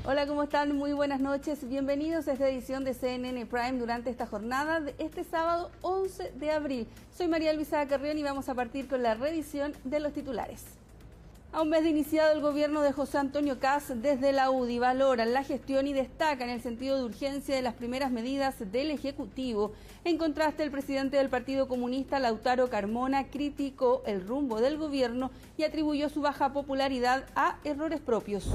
Hola, ¿cómo están? Muy buenas noches. Bienvenidos a esta edición de CNN Prime durante esta jornada de este sábado 11 de abril. Soy María Luisa Carrión y vamos a partir con la revisión de los titulares. A un mes de iniciado el gobierno de José Antonio Kast, desde la UDI valoran la gestión y destacan el sentido de urgencia de las primeras medidas del Ejecutivo. En contraste, el presidente del Partido Comunista, Lautaro Carmona, criticó el rumbo del gobierno y atribuyó su baja popularidad a errores propios.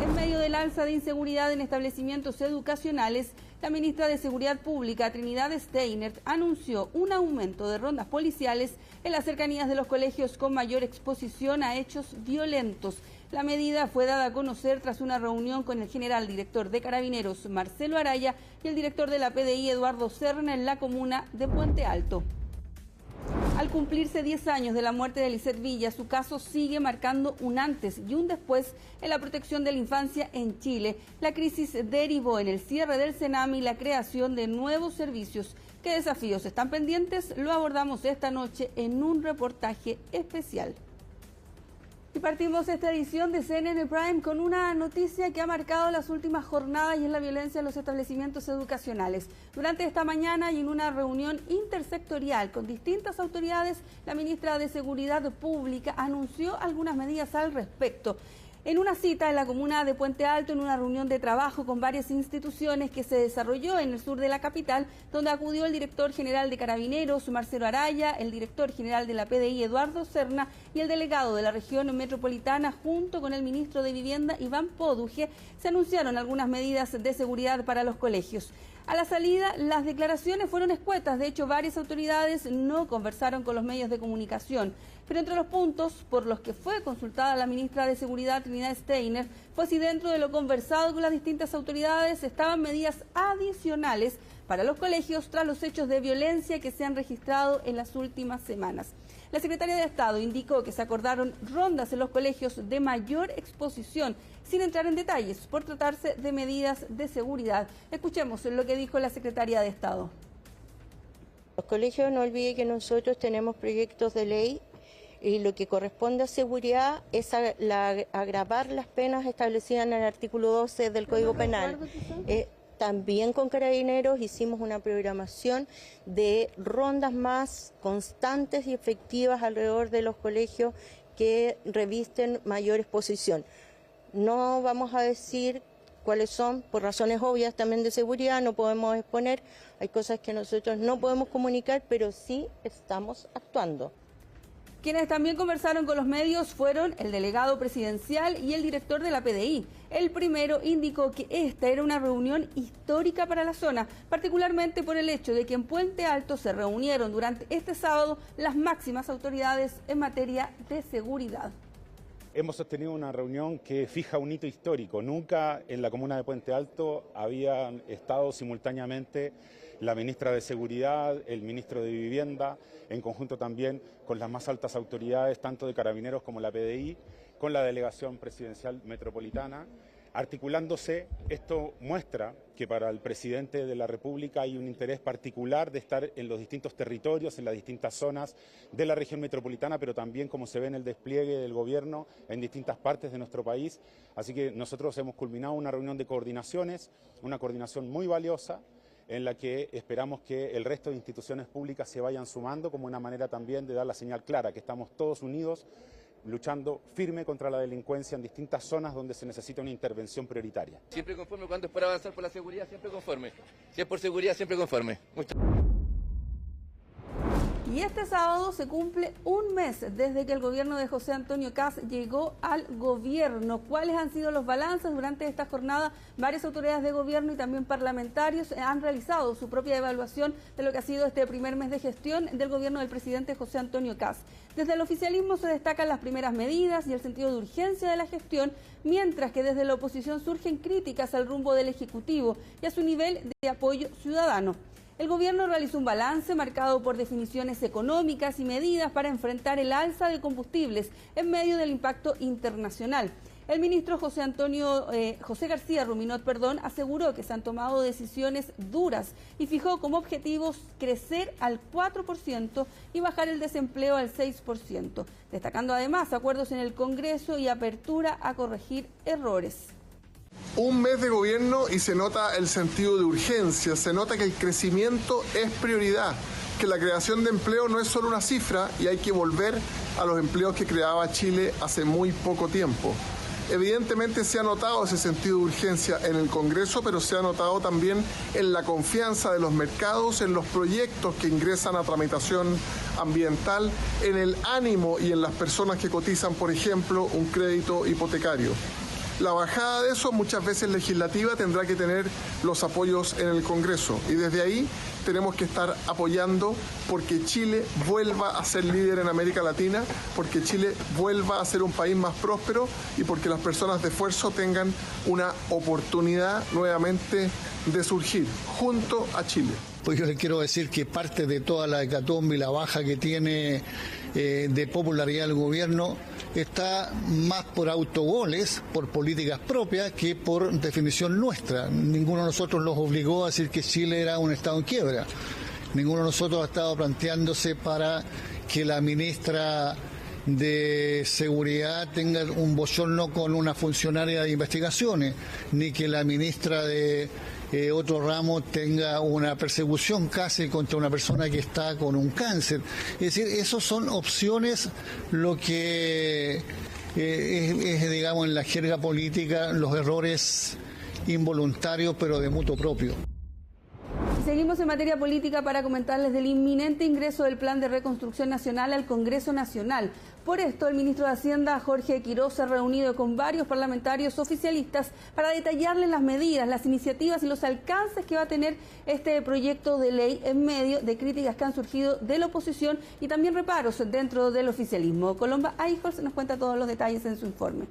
En medio del alza de inseguridad en establecimientos educacionales, la ministra de Seguridad Pública, Trinidad Steinert, anunció un aumento de rondas policiales en las cercanías de los colegios con mayor exposición a hechos violentos. La medida fue dada a conocer tras una reunión con el general director de Carabineros, Marcelo Araya, y el director de la PDI, Eduardo Serna, en la comuna de Puente Alto. Al cumplirse 10 años de la muerte de Lisette Villa, su caso sigue marcando un antes y un después en la protección de la infancia en Chile. La crisis derivó en el cierre del CENAMI y la creación de nuevos servicios. ¿Qué desafíos están pendientes? Lo abordamos esta noche en un reportaje especial. Y partimos esta edición de CNN Prime con una noticia que ha marcado las últimas jornadas y es la violencia en los establecimientos educacionales. Durante esta mañana y en una reunión intersectorial con distintas autoridades, la ministra de Seguridad Pública anunció algunas medidas al respecto. En una cita en la comuna de Puente Alto, en una reunión de trabajo con varias instituciones que se desarrolló en el sur de la capital, donde acudió el director general de Carabineros, Marcelo Araya, el director general de la PDI, Eduardo Serna, y el delegado de la región metropolitana, junto con el ministro de Vivienda, Iván Poduje, se anunciaron algunas medidas de seguridad para los colegios. A la salida, las declaraciones fueron escuetas. De hecho, varias autoridades no conversaron con los medios de comunicación. Pero entre los puntos por los que fue consultada la ministra de Seguridad, Trinidad Steinert, fue si dentro de lo conversado con las distintas autoridades estaban medidas adicionales para los colegios tras los hechos de violencia que se han registrado en las últimas semanas. La secretaria de Estado indicó que se acordaron rondas en los colegios de mayor exposición, sin entrar en detalles, por tratarse de medidas de seguridad. Escuchemos lo que dijo la secretaria de Estado. Los colegios, no olvide que nosotros tenemos proyectos de ley y lo que corresponde a seguridad es agravar las penas establecidas en el artículo 12 del Código Penal. También con Carabineros hicimos una programación de rondas más constantes y efectivas alrededor de los colegios que revisten mayor exposición. No vamos a decir cuáles son, por razones obvias también de seguridad, no podemos exponer, hay cosas que nosotros no podemos comunicar, pero sí estamos actuando. Quienes también conversaron con los medios fueron el delegado presidencial y el director de la PDI. El primero indicó que esta era una reunión histórica para la zona, particularmente por el hecho de que en Puente Alto se reunieron durante este sábado las máximas autoridades en materia de seguridad. Hemos sostenido una reunión que fija un hito histórico. Nunca en la comuna de Puente Alto habían estado simultáneamente la ministra de Seguridad, el ministro de Vivienda, en conjunto también con las más altas autoridades, tanto de Carabineros como la PDI, con la delegación presidencial metropolitana. Articulándose, esto muestra que para el presidente de la República hay un interés particular de estar en los distintos territorios, en las distintas zonas de la región metropolitana, pero también como se ve en el despliegue del gobierno en distintas partes de nuestro país. Así que nosotros hemos culminado una reunión de coordinaciones, una coordinación muy valiosa, en la que esperamos que el resto de instituciones públicas se vayan sumando como una manera también de dar la señal clara que estamos todos unidos luchando firme contra la delincuencia en distintas zonas donde se necesita una intervención prioritaria. Siempre conforme, cuando es para avanzar por la seguridad, siempre conforme. Si es por seguridad, siempre conforme. Y este sábado se cumple un mes desde que el gobierno de José Antonio Kast llegó al gobierno. ¿Cuáles han sido los balances durante esta jornada? Varias autoridades de gobierno y también parlamentarios han realizado su propia evaluación de lo que ha sido este primer mes de gestión del gobierno del presidente José Antonio Kast. Desde el oficialismo se destacan las primeras medidas y el sentido de urgencia de la gestión, mientras que desde la oposición surgen críticas al rumbo del Ejecutivo y a su nivel de apoyo ciudadano. El gobierno realizó un balance marcado por definiciones económicas y medidas para enfrentar el alza de combustibles en medio del impacto internacional. El ministro José García Ruminot, aseguró que se han tomado decisiones duras y fijó como objetivos crecer al 4% y bajar el desempleo al 6%, destacando además acuerdos en el Congreso y apertura a corregir errores. Un mes de gobierno y se nota el sentido de urgencia, se nota que el crecimiento es prioridad, que la creación de empleo no es solo una cifra y hay que volver a los empleos que creaba Chile hace muy poco tiempo. Evidentemente se ha notado ese sentido de urgencia en el Congreso, pero se ha notado también en la confianza de los mercados, en los proyectos que ingresan a tramitación ambiental, en el ánimo y en las personas que cotizan, por ejemplo, un crédito hipotecario. La bajada de eso, muchas veces legislativa, tendrá que tener los apoyos en el Congreso y desde ahí tenemos que estar apoyando porque Chile vuelva a ser líder en América Latina, porque Chile vuelva a ser un país más próspero y porque las personas de esfuerzo tengan una oportunidad nuevamente de surgir junto a Chile. Pues yo les quiero decir que parte de toda la hecatombe y la baja que tiene de popularidad del gobierno está más por autogoles, por políticas propias, que por definición nuestra. Ninguno de nosotros los obligó a decir que Chile era un estado en quiebra. Ninguno de nosotros ha estado planteándose para que la ministra de Seguridad tenga un bochorno con una funcionaria de investigaciones, ni que la ministra de otro ramo tenga una persecución casi contra una persona que está con un cáncer. Es decir, esas son opciones, lo que es, digamos, en la jerga política, los errores involuntarios, pero de mutuo propio. Seguimos en materia política para comentarles del inminente ingreso del Plan de Reconstrucción Nacional al Congreso Nacional. Por esto, el ministro de Hacienda, Jorge Quiroz, se ha reunido con varios parlamentarios oficialistas para detallarles las medidas, las iniciativas y los alcances que va a tener este proyecto de ley en medio de críticas que han surgido de la oposición y también reparos dentro del oficialismo. Colomba Eichholz nos cuenta todos los detalles en su informe.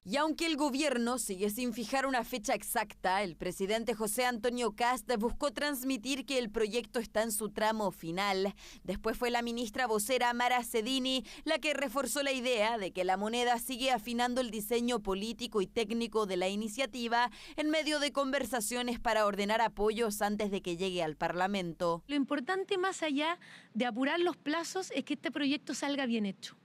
Y aunque el gobierno sigue sin fijar una fecha exacta, el presidente José Antonio Kast buscó transmitir que el proyecto está en su tramo final. Después fue la ministra vocera Mara Cedini la que reforzó la idea de que la moneda sigue afinando el diseño político y técnico de la iniciativa en medio de conversaciones para ordenar apoyos antes de que llegue al Parlamento. Lo importante, más allá de apurar los plazos, es que este proyecto salga bien hecho.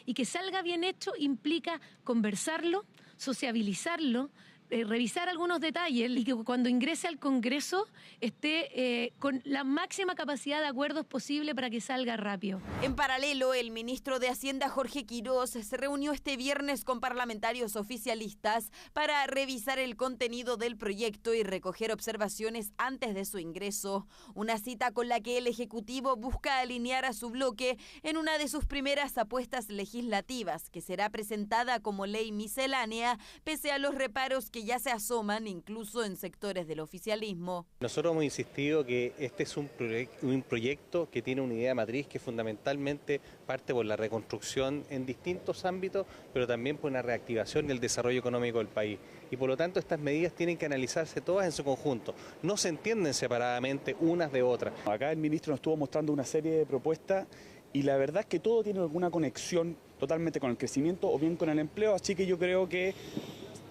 Y que salga bien hecho implica conversarlo, sociabilizarlo, revisar algunos detalles y que cuando ingrese al Congreso esté con la máxima capacidad de acuerdos posible para que salga rápido. En paralelo, el ministro de Hacienda, Jorge Quiroz, se reunió este viernes con parlamentarios oficialistas para revisar el contenido del proyecto y recoger observaciones antes de su ingreso. Una cita con la que el Ejecutivo busca alinear a su bloque en una de sus primeras apuestas legislativas, que será presentada como ley miscelánea, pese a los reparos que ya se asoman incluso en sectores del oficialismo. Nosotros hemos insistido que este es un proyecto que tiene una idea matriz que fundamentalmente parte por la reconstrucción en distintos ámbitos, pero también por una reactivación y el desarrollo económico del país. Y por lo tanto estas medidas tienen que analizarse todas en su conjunto, no se entienden separadamente unas de otras. Acá el ministro nos estuvo mostrando una serie de propuestas y la verdad es que todo tiene alguna conexión totalmente con el crecimiento o bien con el empleo, así que yo creo que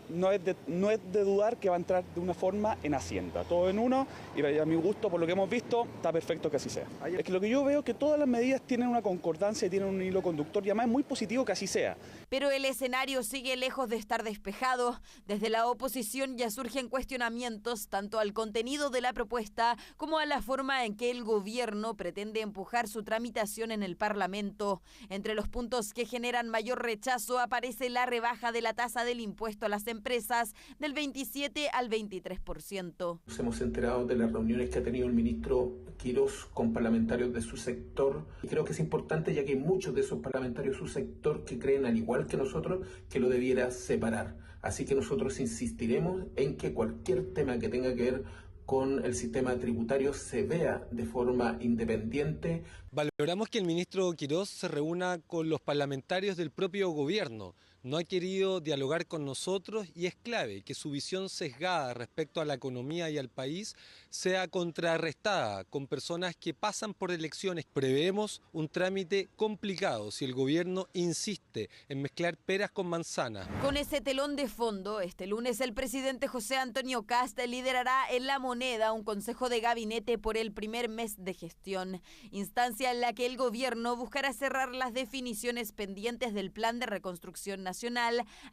no es de dudar que va a entrar de una forma en Hacienda, todo en uno, y a mi gusto, por lo que hemos visto, está perfecto que así sea. Es que lo que yo veo es que todas las medidas tienen una concordancia y tienen un hilo conductor, y además es muy positivo que así sea. Pero el escenario sigue lejos de estar despejado. Desde la oposición ya surgen cuestionamientos tanto al contenido de la propuesta como a la forma en que el gobierno pretende empujar su tramitación en el Parlamento. Entre los puntos que generan mayor rechazo aparece la rebaja de la tasa del impuesto a las empresas del 27 al 23%. Nos hemos enterado de las reuniones que ha tenido el ministro Quiroz con parlamentarios de su sector y creo que es importante, ya que hay muchos de esos parlamentarios de su sector que creen, al igual que nosotros, que lo debiera separar. Así que nosotros insistiremos en que cualquier tema que tenga que ver con el sistema tributario se vea de forma independiente. Valoramos que el ministro Quirós se reúna con los parlamentarios del propio gobierno. No ha querido dialogar con nosotros y es clave que su visión sesgada respecto a la economía y al país sea contrarrestada con personas que pasan por elecciones. Prevemos un trámite complicado si el gobierno insiste en mezclar peras con manzanas. Con ese telón de fondo, este lunes el presidente José Antonio Kast liderará en La Moneda un consejo de gabinete por el primer mes de gestión, instancia en la que el gobierno buscará cerrar las definiciones pendientes del plan de reconstrucción nacional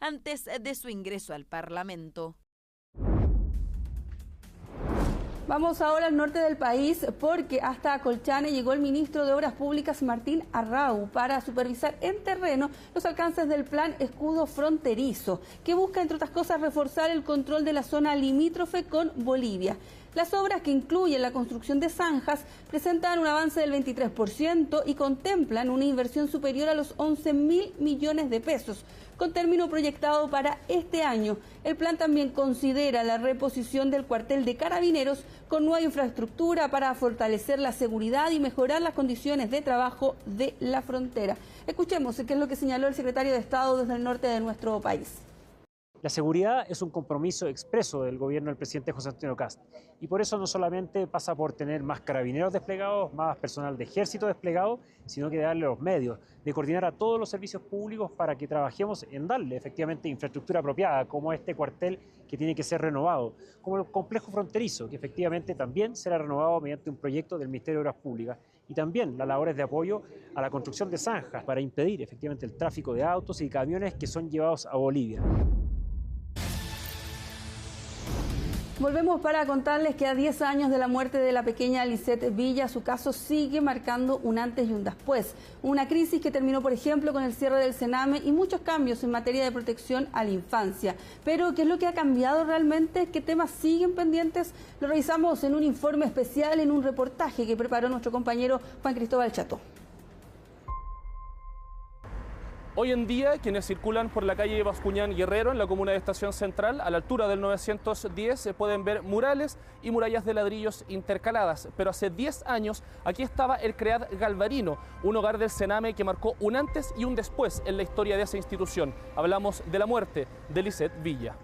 antes de su ingreso al Parlamento. Vamos ahora al norte del país porque hasta Colchane llegó el ministro de Obras Públicas Martín Arrau para supervisar en terreno los alcances del plan Escudo Fronterizo, que busca, entre otras cosas, reforzar el control de la zona limítrofe con Bolivia. Las obras, que incluyen la construcción de zanjas, presentan un avance del 23% y contemplan una inversión superior a los 11.000 millones de pesos, con término proyectado para este año. El plan también considera la reposición del cuartel de Carabineros con nueva infraestructura para fortalecer la seguridad y mejorar las condiciones de trabajo de la frontera. Escuchemos qué es lo que señaló el secretario de Estado desde el norte de nuestro país. La seguridad es un compromiso expreso del gobierno del presidente José Antonio Kast, y por eso no solamente pasa por tener más carabineros desplegados, más personal de ejército desplegado, sino que de darle los medios, de coordinar a todos los servicios públicos para que trabajemos en darle efectivamente infraestructura apropiada, como este cuartel que tiene que ser renovado, como el complejo fronterizo, que efectivamente también será renovado mediante un proyecto del Ministerio de Obras Públicas, y también las labores de apoyo a la construcción de zanjas para impedir efectivamente el tráfico de autos y camiones que son llevados a Bolivia. Volvemos para contarles que a 10 años de la muerte de la pequeña Lisette Villa, su caso sigue marcando un antes y un después. Una crisis que terminó, por ejemplo, con el cierre del Sename y muchos cambios en materia de protección a la infancia. Pero, ¿qué es lo que ha cambiado realmente? ¿Qué temas siguen pendientes? Lo revisamos en un informe especial, en un reportaje que preparó nuestro compañero Juan Cristóbal Chato. Hoy en día, quienes circulan por la calle Bascuñán Guerrero, en la comuna de Estación Central, a la altura del 910, pueden ver murales y murallas de ladrillos intercaladas. Pero hace 10 años, aquí estaba el CREAD Galvarino, un hogar del Sename que marcó un antes y un después en la historia de esa institución. Hablamos de la muerte de Lisette Villa.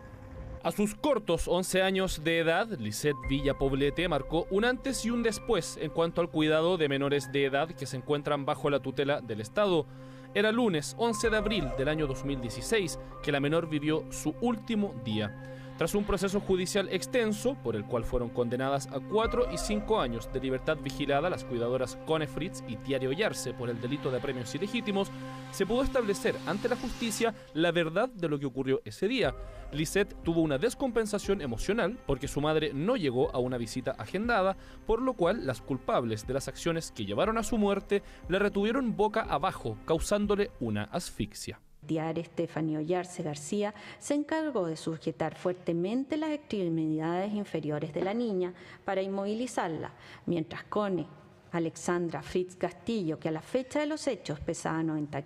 A sus cortos 11 años de edad, Lisette Villa Poblete marcó un antes y un después en cuanto al cuidado de menores de edad que se encuentran bajo la tutela del Estado. Era lunes 11 de abril del año 2016 que la menor vivió su último día. Tras un proceso judicial extenso, por el cual fueron condenadas a 4 y 5 años de libertad vigilada las cuidadoras Cone Fritz y Tiare Ollarse por el delito de apremios ilegítimos, se pudo establecer ante la justicia la verdad de lo que ocurrió ese día. Lisette tuvo una descompensación emocional porque su madre no llegó a una visita agendada, por lo cual las culpables de las acciones que llevaron a su muerte la retuvieron boca abajo, causándole una asfixia. Tiare Stephanie Ollarse García se encargó de sujetar fuertemente las extremidades inferiores de la niña para inmovilizarla, mientras Cone Alexandra Fritz Castillo, que a la fecha de los hechos pesaba 90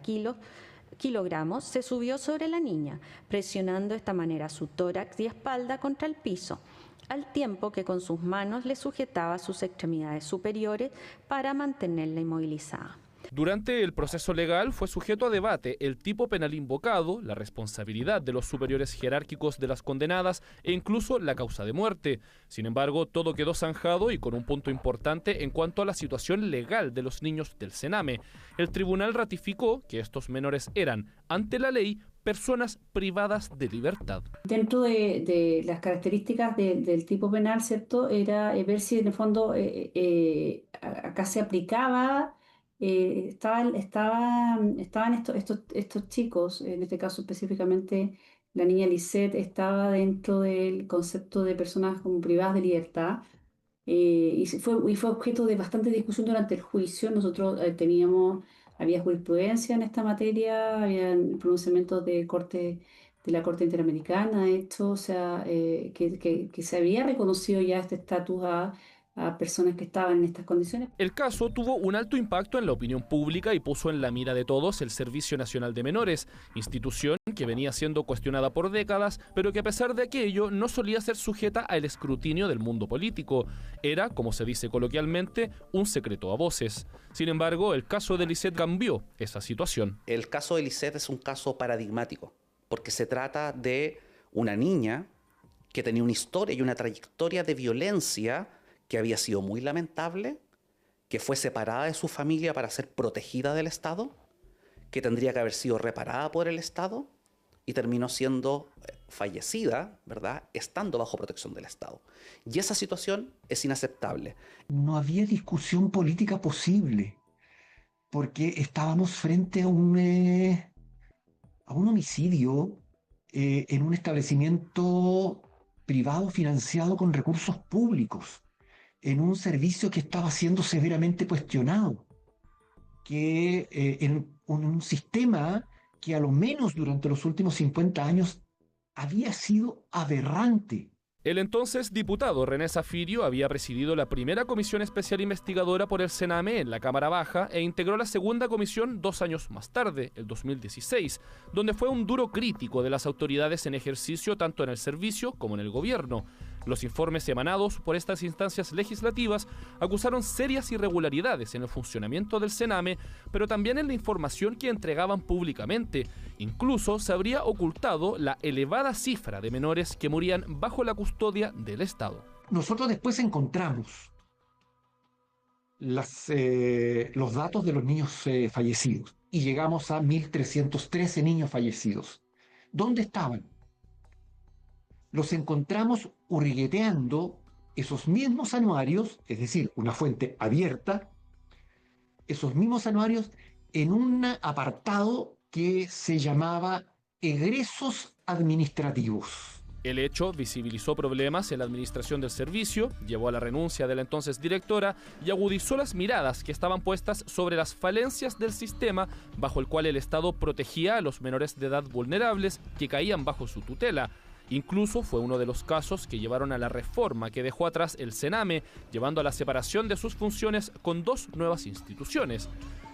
kilogramos, se subió sobre la niña, presionando de esta manera su tórax y espalda contra el piso, al tiempo que con sus manos le sujetaba sus extremidades superiores para mantenerla inmovilizada. Durante el proceso legal fue sujeto a debate el tipo penal invocado, la responsabilidad de los superiores jerárquicos de las condenadas e incluso la causa de muerte. Sin embargo, todo quedó zanjado y con un punto importante en cuanto a la situación legal de los niños del Sename. El tribunal ratificó que estos menores eran, ante la ley, personas privadas de libertad. Dentro de las características del tipo penal, ¿cierto?, era ver si en el fondo acá se aplicaba. Estaban estos chicos, en este caso específicamente la niña Lisette, estaba dentro del concepto de personas como privadas de libertad, y fue objeto de bastante discusión durante el juicio. Nosotros había jurisprudencia en esta materia, había pronunciamientos de la Corte Interamericana, de hecho, o sea, que se había reconocido ya este estatus a a personas que estaban en estas condiciones. El caso tuvo un alto impacto en la opinión pública y puso en la mira de todos el Servicio Nacional de Menores, institución que venía siendo cuestionada por décadas, pero que a pesar de aquello no solía ser sujeta al escrutinio del mundo político. Era, como se dice coloquialmente, un secreto a voces. Sin embargo, el caso de Lisette cambió esa situación. El caso de Lisette es un caso paradigmático, porque se trata de una niña que tenía una historia y una trayectoria de violencia que había sido muy lamentable, que fue separada de su familia para ser protegida del Estado, que tendría que haber sido reparada por el Estado y terminó siendo fallecida, ¿verdad?, estando bajo protección del Estado. Y esa situación es inaceptable. No había discusión política posible, porque estábamos frente a un homicidio en un establecimiento privado financiado con recursos públicos, en un servicio que estaba siendo severamente cuestionado, que en un sistema que a lo menos durante los últimos 50 años había sido aberrante. El entonces diputado René Zafirio había presidido la primera comisión especial investigadora por el Sename en la Cámara Baja e integró la segunda comisión 2 años más tarde, el 2016, donde fue un duro crítico de las autoridades en ejercicio tanto en el servicio como en el gobierno. Los informes emanados por estas instancias legislativas acusaron serias irregularidades en el funcionamiento del Sename, pero también en la información que entregaban públicamente. Incluso se habría ocultado la elevada cifra de menores que morían bajo la custodia del Estado. Nosotros después encontramos los datos de los niños fallecidos y llegamos a 1.313 niños fallecidos. ¿Dónde estaban? Los encontramos hurrigueteando esos mismos anuarios, es decir, una fuente abierta, esos mismos anuarios en un apartado que se llamaba egresos administrativos. El hecho visibilizó problemas en la administración del servicio, llevó a la renuncia de la entonces directora y agudizó las miradas que estaban puestas sobre las falencias del sistema bajo el cual el Estado protegía a los menores de edad vulnerables que caían bajo su tutela. Incluso fue uno de los casos que llevaron a la reforma que dejó atrás el Sename, llevando a la separación de sus funciones con 2 nuevas instituciones.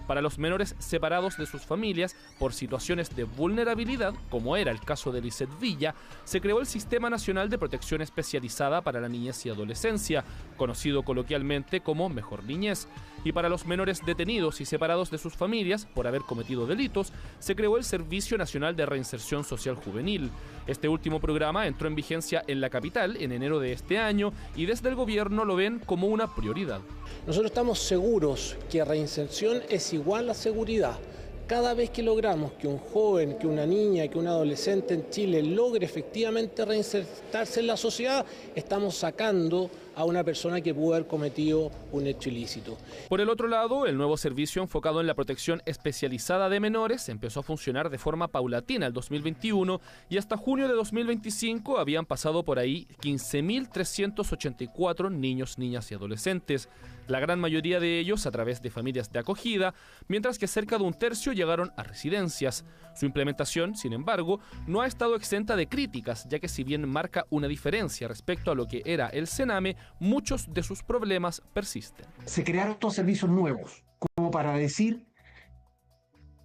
Para los menores separados de sus familias por situaciones de vulnerabilidad, como era el caso de Lisette Villa, se creó el Sistema Nacional de Protección Especializada para la Niñez y Adolescencia, conocido coloquialmente como Mejor Niñez. Y para los menores detenidos y separados de sus familias por haber cometido delitos, se creó el Servicio Nacional de Reinserción Social Juvenil. Este último programa entró en vigencia en la capital en enero de este año y desde el gobierno lo ven como una prioridad. Nosotros estamos seguros que reinserción es igual a seguridad. Cada vez que logramos que un joven, que una niña, que un adolescente en Chile logre efectivamente reinsertarse en la sociedad, estamos sacando a una persona que pudo haber cometido un hecho ilícito. Por el otro lado, el nuevo servicio enfocado en la protección especializada de menores empezó a funcionar de forma paulatina el 2021 y hasta junio de 2025 habían pasado por ahí 15.384 niños, niñas y adolescentes. La gran mayoría de ellos a través de familias de acogida, mientras que cerca de un tercio llegaron a residencias. Su implementación, sin embargo, no ha estado exenta de críticas, ya que si bien marca una diferencia respecto a lo que era el Sename, muchos de sus problemas persisten. Se crearon estos servicios nuevos, como para decir,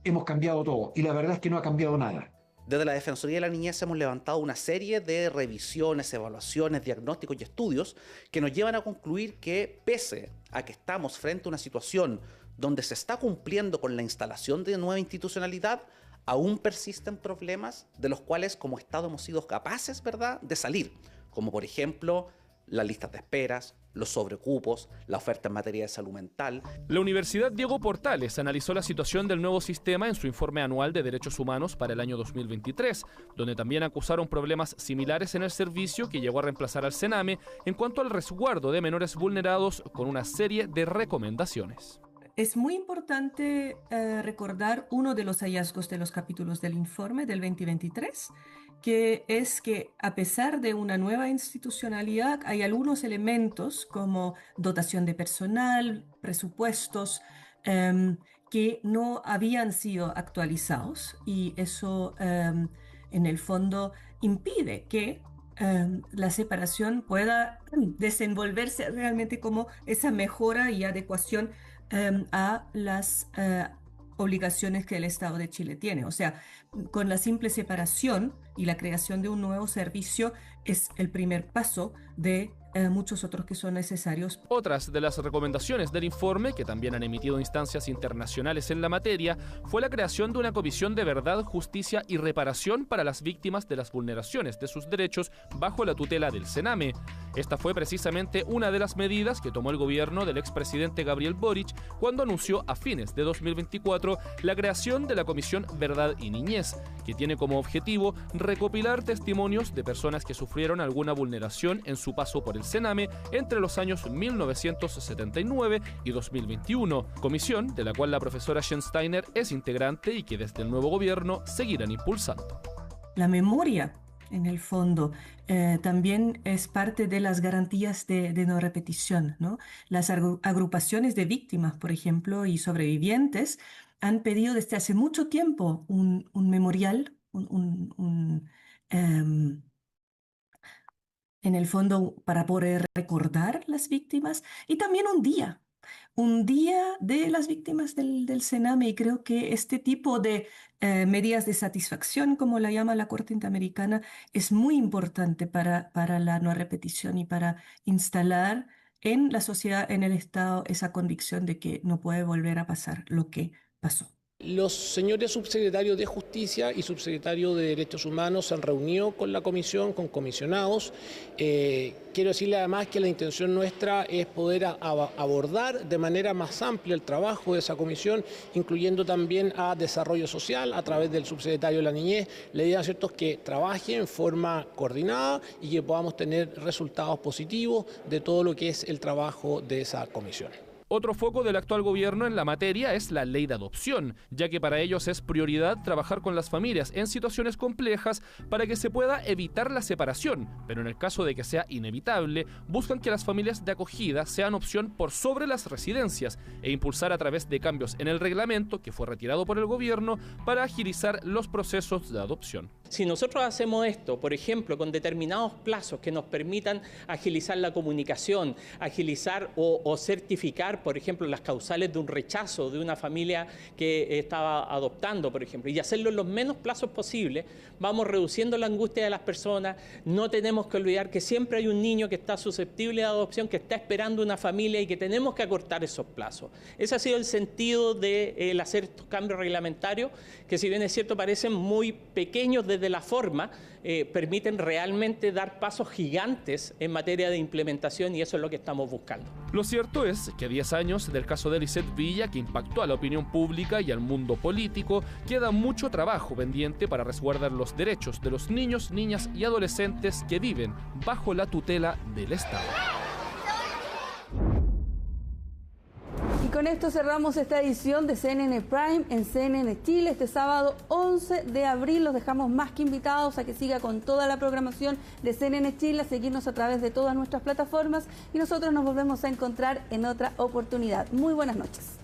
hemos cambiado todo, y la verdad es que no ha cambiado nada. Desde la Defensoría de la Niñez hemos levantado una serie de revisiones, evaluaciones, diagnósticos y estudios que nos llevan a concluir que pese a que estamos frente a una situación donde se está cumpliendo con la instalación de nueva institucionalidad, aún persisten problemas de los cuales como Estado hemos sido capaces, ¿verdad?, de salir, como por ejemplo las listas de esperas, los sobrecupos, la oferta en materia de salud mental. La Universidad Diego Portales analizó la situación del nuevo sistema en su informe anual de derechos humanos para el año 2023, donde también acusaron problemas similares en el servicio que llegó a reemplazar al Sename en cuanto al resguardo de menores vulnerados con una serie de recomendaciones. Es muy importante recordar uno de los hallazgos de los capítulos del informe del 2023, que es que a pesar de una nueva institucionalidad hay algunos elementos como dotación de personal, presupuestos, que no habían sido actualizados y eso en el fondo impide que la separación pueda desenvolverse realmente como esa mejora y adecuación a las obligaciones que el Estado de Chile tiene. O sea, con la simple separación y la creación de un nuevo servicio es el primer paso de muchos otros que son necesarios. Otras de las recomendaciones del informe, que también han emitido instancias internacionales en la materia, fue la creación de una comisión de verdad, justicia y reparación para las víctimas de las vulneraciones de sus derechos bajo la tutela del CENAME. Esta fue precisamente una de las medidas que tomó el gobierno del expresidente Gabriel Boric cuando anunció a fines de 2024 la creación de la Comisión Verdad y Niñez, que tiene como objetivo recopilar testimonios de personas que sufrieron alguna vulneración en su paso por el CENAME entre los años 1979 y 2021, comisión de la cual la profesora Schensteiner es integrante y que desde el nuevo gobierno seguirán impulsando. La memoria, en el fondo, también es parte de las garantías de no repetición, ¿no? Las agrupaciones de víctimas, por ejemplo, y sobrevivientes han pedido desde hace mucho tiempo un memorial, en el fondo, para poder recordar las víctimas, y también un día de las víctimas del CENAME, y creo que este tipo de medidas de satisfacción, como la llama la Corte Interamericana, es muy importante para la no repetición y para instalar en la sociedad, en el Estado, esa convicción de que no puede volver a pasar lo que pasó. Los señores subsecretarios de Justicia y subsecretarios de Derechos Humanos se han reunido con la comisión, con comisionados. Quiero decirle además que la intención nuestra es poder abordar de manera más amplia el trabajo de esa comisión, incluyendo también a desarrollo social a través del subsecretario de la Niñez. La idea, ¿cierto?, es que trabaje en forma coordinada y que podamos tener resultados positivos de todo lo que es el trabajo de esa comisión. Otro foco del actual gobierno en la materia es la ley de adopción, ya que para ellos es prioridad trabajar con las familias en situaciones complejas para que se pueda evitar la separación, pero en el caso de que sea inevitable, buscan que las familias de acogida sean opción por sobre las residencias e impulsar a través de cambios en el reglamento, que fue retirado por el gobierno, para agilizar los procesos de adopción. Si nosotros hacemos esto, por ejemplo, con determinados plazos que nos permitan agilizar la comunicación, agilizar o certificar, por ejemplo, las causales de un rechazo de una familia que estaba adoptando, por ejemplo, y hacerlo en los menos plazos posibles, vamos reduciendo la angustia de las personas. No tenemos que olvidar que siempre hay un niño que está susceptible de adopción, que está esperando una familia y que tenemos que acortar esos plazos. Ese ha sido el sentido de hacer estos cambios reglamentarios, que si bien es cierto parecen muy pequeños desde la forma, permiten realmente dar pasos gigantes en materia de implementación, y eso es lo que estamos buscando. Lo cierto es que a 10 años del caso de Lisette Villa, que impactó a la opinión pública y al mundo político, queda mucho trabajo pendiente para resguardar los derechos de los niños, niñas y adolescentes que viven bajo la tutela del Estado. Y con esto cerramos esta edición de CNN Prime en CNN Chile este sábado 11 de abril. Los dejamos más que invitados a que siga con toda la programación de CNN Chile, a seguirnos a través de todas nuestras plataformas, y nosotros nos volvemos a encontrar en otra oportunidad. Muy buenas noches.